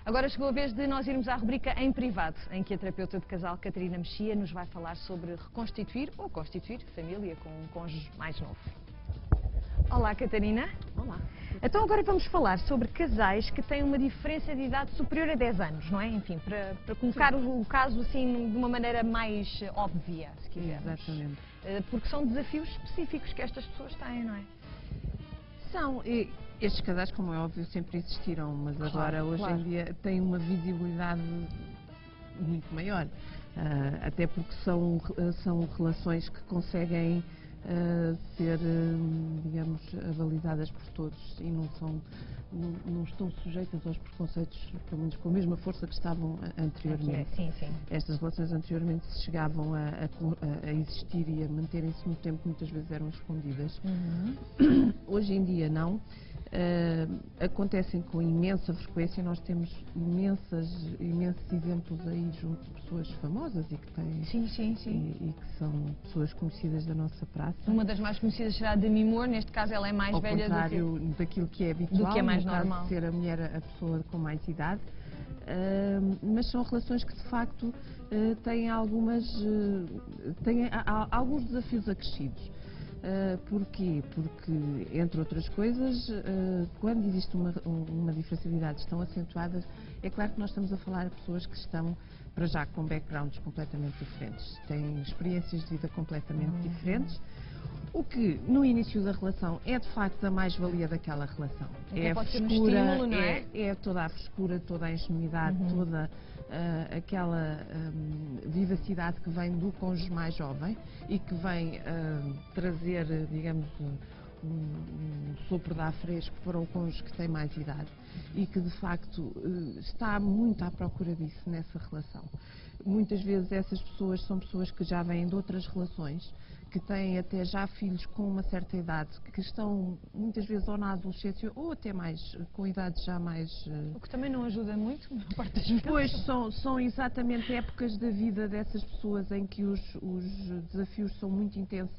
Agora chegou a vez de nós irmos à rubrica Em Privado, em que a terapeuta de casal Catarina Mexia nos vai falar sobre reconstituir ou constituir família com um cônjuge mais novo. Olá, Catarina. Olá. Então agora vamos falar sobre casais que têm uma diferença de idade superior a 10 anos, não é? Enfim, para colocar o caso assim de uma maneira mais óbvia, se quisermos. Exatamente. Porque são desafios específicos que estas pessoas têm, não é? São, estes casais, como é óbvio, sempre existiram, mas Claro, agora, hoje claro. em dia, têm uma visibilidade muito maior. Até porque são relações que conseguem ser, digamos, avalizadas por todos e não estão sujeitas aos preconceitos, pelo menos com a mesma força que estavam anteriormente. Sim, sim. Estas relações anteriormente, se chegavam a existir e a manterem-se no tempo, muitas vezes eram escondidas. Hoje em dia não. Acontecem com imensa frequência. Nós temos imensos exemplos aí junto de pessoas famosas e que têm Sim. e que são pessoas conhecidas da nossa praça. Uma das mais conhecidas será a Demi Moore, neste caso ela é mais Ao velha contrário daquilo que é habitual, do que é mais no caso normal. de ser a mulher a pessoa com mais idade. Mas são relações que de facto têm alguns desafios acrescidos. Porquê? Porque, entre outras coisas, quando existe uma diferença de idades tão acentuadas, é claro que nós estamos a falar de pessoas que estão, para já, com backgrounds completamente diferentes, têm experiências de vida completamente diferentes, o que, no início da relação, é de facto a mais-valia daquela relação. Até É a pode ser um frescura, estímulo, não é? é toda a frescura, toda a ingenuidade, toda aquela vivacidade que vem do cônjuge mais jovem e que vem trazer, digamos, um sopro de ar fresco para o cônjuge que tem mais idade e que de facto está muito à procura disso nessa relação. Muitas vezes essas pessoas são pessoas que já vêm de outras relações, que têm até já filhos com uma certa idade, que estão muitas vezes ou na adolescência ou até mais, com idades já mais... O que também não ajuda muito, na parte das vezes. Pois, são exatamente épocas da vida dessas pessoas em que os desafios são muito intensos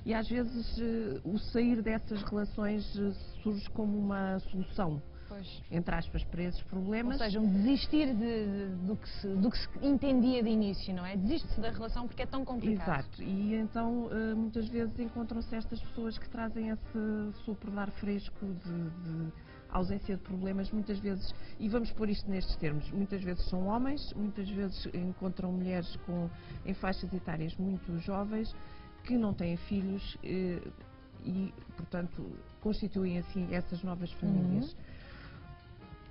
e às vezes o sair dessas relações surge como uma solução. Pois. Entre aspas, para esses problemas. Ou seja, desistir do que se entendia de início, não é? Desiste-se da relação porque é tão complicado. Exato, e então muitas vezes encontram-se estas pessoas que trazem esse sopro de ar fresco de ausência de problemas, muitas vezes, e vamos pôr isto nestes termos, muitas vezes são homens, muitas vezes encontram mulheres em faixas etárias muito jovens, que não têm filhos e, portanto, constituem assim essas novas famílias.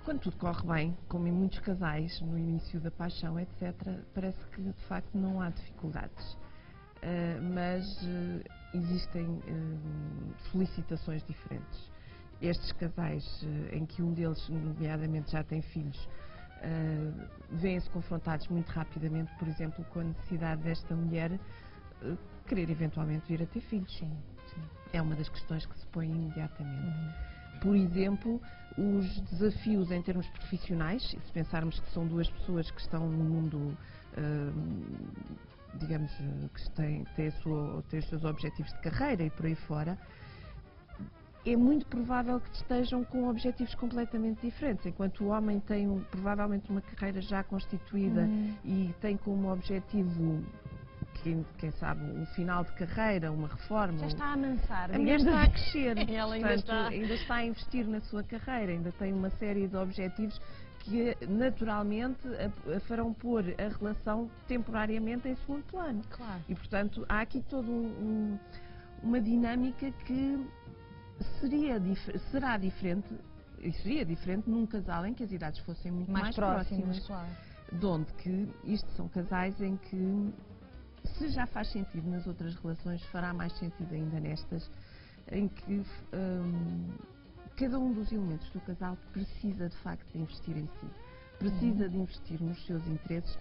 Quando tudo corre bem, como em muitos casais, no início da paixão, etc., parece que de facto não há dificuldades. Mas existem solicitações diferentes. Estes casais em que um deles, nomeadamente, já tem filhos, vêm-se confrontados muito rapidamente, por exemplo, com a necessidade desta mulher querer eventualmente vir a ter filhos. Sim. É uma das questões que se põe imediatamente. Por exemplo, os desafios em termos profissionais, e se pensarmos que são duas pessoas que estão no mundo, digamos, que têm os seus objetivos de carreira e por aí fora, é muito provável que estejam com objetivos completamente diferentes. Enquanto o homem tem provavelmente uma carreira já constituída e tem como objetivo, quem sabe, um final de carreira, uma reforma. Já está a amansar. A mulher está a crescer. Ela ainda está a investir na sua carreira, ainda tem uma série de objetivos que naturalmente a farão pôr a relação temporariamente em segundo plano. Claro. E, portanto, há aqui toda uma dinâmica que será diferente, e seria diferente num casal em que as idades fossem muito mais próximas. Claro. De onde que isto são casais em que, se já faz sentido nas outras relações, fará mais sentido ainda nestas, em que cada um dos elementos do casal precisa de facto de investir em si, precisa de investir nos seus interesses,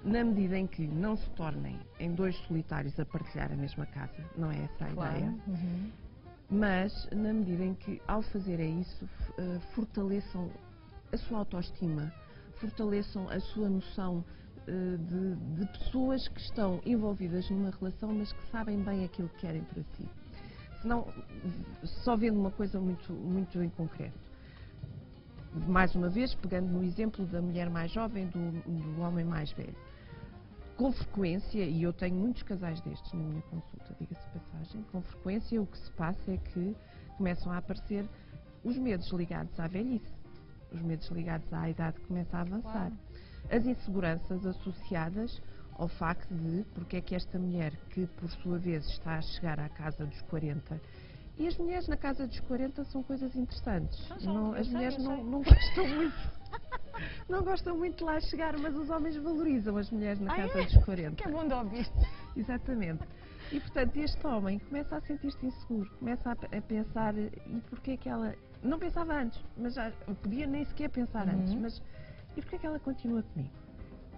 na medida em que não se tornem em dois solitários a partilhar a mesma casa, não é essa a ideia, mas na medida em que, ao fazerem isso, fortaleçam a sua autoestima, fortaleçam a sua noção de pessoas que estão envolvidas numa relação, mas que sabem bem aquilo que querem para si. Senão, só vendo uma coisa muito em concreto. mais uma vez, pegando no exemplo da mulher mais jovem, do homem mais velho. Com frequência, e eu tenho muitos casais destes na minha consulta, diga-se de passagem, com frequência o que se passa é que começam a aparecer os medos ligados à velhice, os medos ligados à idade que começa a avançar, Claro. as inseguranças associadas ao facto de porque é que esta mulher, que por sua vez está a chegar à casa dos 40, e as mulheres na casa dos 40 são coisas interessantes. São, As eu mulheres sei. não gostam muito. Não gostam muito de lá chegar, mas os homens valorizam as mulheres na casa dos 40. Que é bom de ouvir. Exatamente. E, portanto, este homem começa a sentir-se inseguro, começa a pensar, e porquê que ela... Não pensava antes, mas já podia nem sequer pensar antes, mas e porquê que ela continua comigo?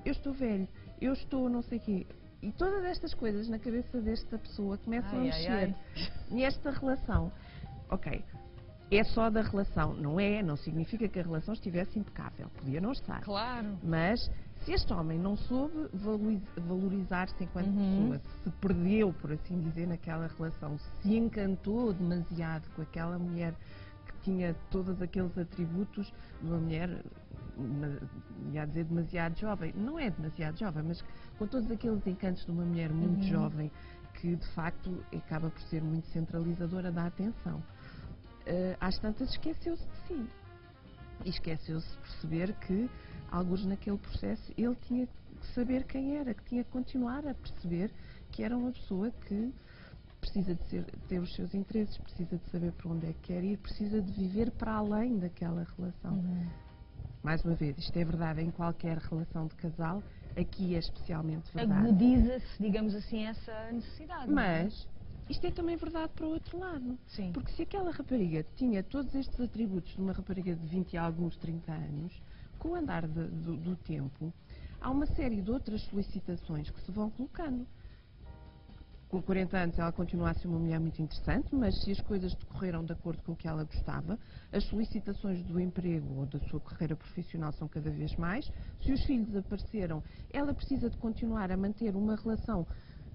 Eu estou velho, eu estou não sei o quê. E todas estas coisas na cabeça desta pessoa começam a mexer nesta relação. Ok, é só da relação, não significa que a relação estivesse impecável, podia não estar. Claro. Mas se este homem não soube valorizar-se enquanto pessoa, se perdeu, por assim dizer, naquela relação, se encantou demasiado com aquela mulher que tinha todos aqueles atributos de uma mulher, ia dizer demasiado jovem, não é demasiado jovem, mas com todos aqueles encantos de uma mulher muito jovem, que de facto acaba por ser muito centralizadora da atenção. Às tantas esqueceu-se de si e esqueceu-se de perceber que, alguns naquele processo, ele tinha que saber quem era, que tinha que continuar a perceber que era uma pessoa que precisa de ter os seus interesses, precisa de saber para onde é que quer ir, precisa de viver para além daquela relação. Mais uma vez, isto é verdade em qualquer relação de casal, aqui é especialmente verdade. Agudiza-se, digamos assim, essa necessidade. Mas isto é também verdade para o outro lado. Sim. Porque se aquela rapariga tinha todos estes atributos de uma rapariga de 20 e alguns 30 anos, com o andar do tempo, há uma série de outras solicitações que se vão colocando. Com 40 anos ela continua a ser uma mulher muito interessante, mas se as coisas decorreram de acordo com o que ela gostava, as solicitações do emprego ou da sua carreira profissional são cada vez mais. Se os filhos apareceram, ela precisa de continuar a manter uma relação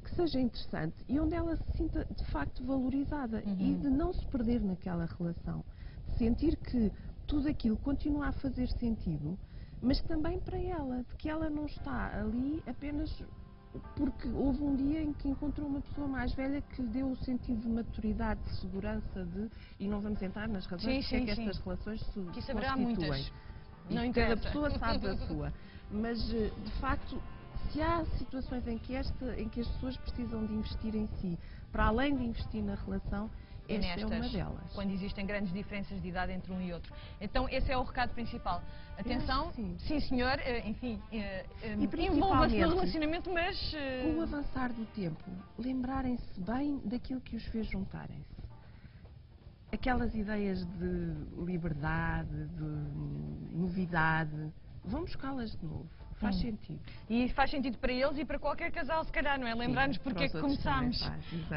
que seja interessante e onde ela se sinta de facto valorizada e de não se perder naquela relação. De sentir que tudo aquilo continua a fazer sentido, mas também para ela, de que ela não está ali apenas porque houve um dia em que encontrou uma pessoa mais velha que lhe deu o sentido de maturidade, de segurança, e não vamos entrar nas razões porque é que estas relações se Que isso haverá constituem. muitas. Não E interessa. cada pessoa sabe da sua. Mas, de facto, se há situações em que as pessoas precisam de investir em si, para além de investir na relação, esta é uma delas. Quando existem grandes diferenças de idade entre um e outro. Então, esse é o recado principal. Atenção, sim senhor, enfim, envolva-se no relacionamento, mas... Com o avançar do tempo, lembrarem-se bem daquilo que os fez juntarem-se. Aquelas ideias de liberdade, de novidade, vão buscá-las de novo. Faz sentido. E faz sentido para eles e para qualquer casal, se calhar, não é? Lembrar-nos porque é que começámos.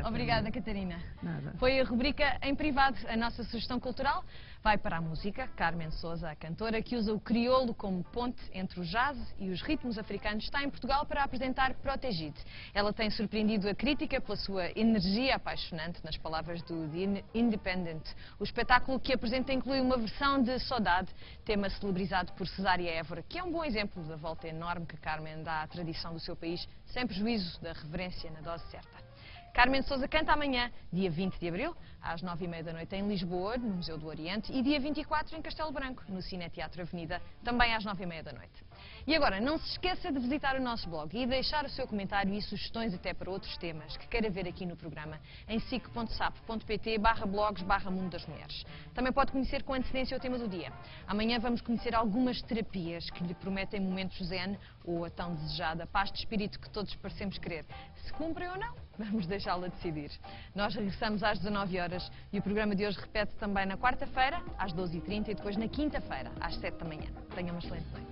Obrigada, Catarina. Nada. Foi a rubrica Em Privado, a nossa sugestão cultural. Vai para a música. Carmen Sousa, a cantora que usa o crioulo como ponte entre o jazz e os ritmos africanos, está em Portugal para apresentar Protegide. Ela tem surpreendido a crítica pela sua energia apaixonante, nas palavras do The Independent. O espetáculo que apresenta inclui uma versão de Saudade, tema celebrizado por Cesária Évora, que é um bom exemplo da volta enorme que Carmen dá à tradição do seu país, sem prejuízo da reverência na dose certa. Carmen Sousa canta amanhã, dia 20 de abril, às 9h30 da noite em Lisboa, no Museu do Oriente, e dia 24 em Castelo Branco, no Cine Teatro Avenida, também às 9h30 da noite. E agora, não se esqueça de visitar o nosso blog e deixar o seu comentário e sugestões até para outros temas que queira ver aqui no programa, em sic.sap.pt/blogs/Mundo das Mulheres. Também pode conhecer com antecedência o tema do dia. Amanhã vamos conhecer algumas terapias que lhe prometem momentos zen ou a tão desejada paz de espírito que todos parecemos querer. Se cumprem ou não, vamos deixá-la decidir. Nós regressamos às 19h e o programa de hoje repete também na quarta-feira, às 12h30 e depois na quinta-feira, às 7 da manhã. Tenha uma excelente noite.